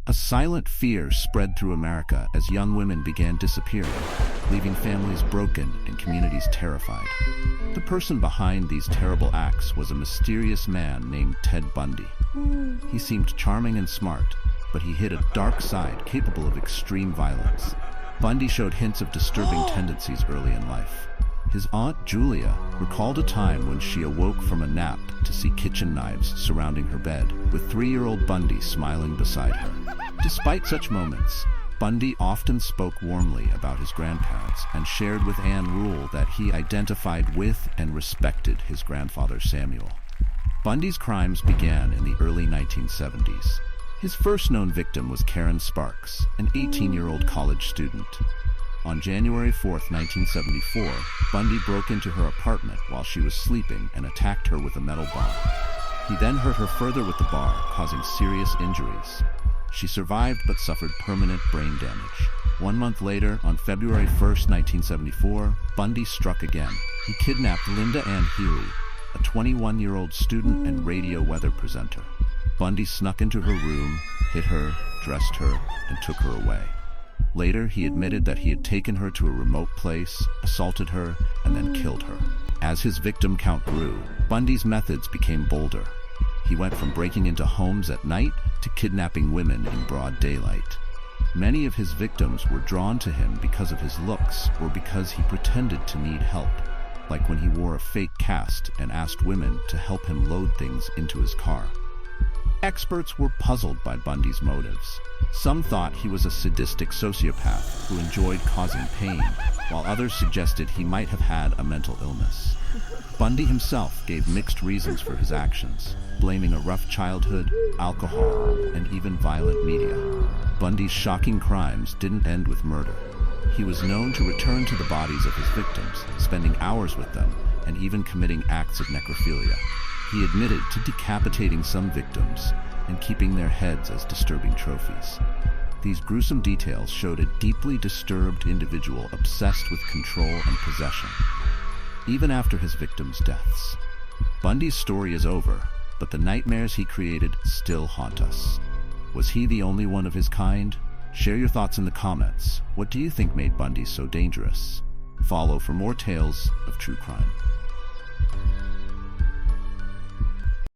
A silent fear spread through America as young women began disappearing, leaving families broken and communities terrified. The person behind these terrible acts was a mysterious man named Ted Bundy. He seemed charming and smart, but he hid a dark side capable of extreme violence. Bundy showed hints of disturbing tendencies early in life. His aunt, Julia, recalled a time when she awoke from a nap to see kitchen knives surrounding her bed, with 3-year-old Bundy smiling beside her. Despite such moments, Bundy often spoke warmly about his grandparents and shared with Anne Rule that he identified with and respected his grandfather Samuel. Bundy's crimes began in the early 1970s. His first known victim was Karen Sparks, an 18-year-old college student. On January 4, 1974, Bundy broke into her apartment while she was sleeping and attacked her with a metal bar. He then hurt her further with the bar, causing serious injuries. She survived but suffered permanent brain damage. 1 month later, on February 1, 1974, Bundy struck again. He kidnapped Lynda Ann Healy, a 21-year-old student and radio weather presenter. Bundy snuck into her room, hit her, dressed her, and took her away. Later, he admitted that he had taken her to a remote place, assaulted her, and then killed her. As his victim count grew, Bundy's methods became bolder. He went from breaking into homes at night to kidnapping women in broad daylight. Many of his victims were drawn to him because of his looks or because he pretended to need help, like when he wore a fake cast and asked women to help him load things into his car. Experts were puzzled by Bundy's motives. Some thought he was a sadistic sociopath who enjoyed causing pain, while others suggested he might have had a mental illness. Bundy himself gave mixed reasons for his actions, blaming a rough childhood, alcohol, and even violent media. Bundy's shocking crimes didn't end with murder. He was known to return to the bodies of his victims, spending hours with them, and even committing acts of necrophilia. He admitted to decapitating some victims and keeping their heads as disturbing trophies. These gruesome details showed a deeply disturbed individual obsessed with control and possession. Even after his victims' deaths, Bundy's story is over, but the nightmares he created still haunt us. Was he the only one of his kind? Share your thoughts in the comments. What do you think made Bundy so dangerous? Follow for more tales of true crime.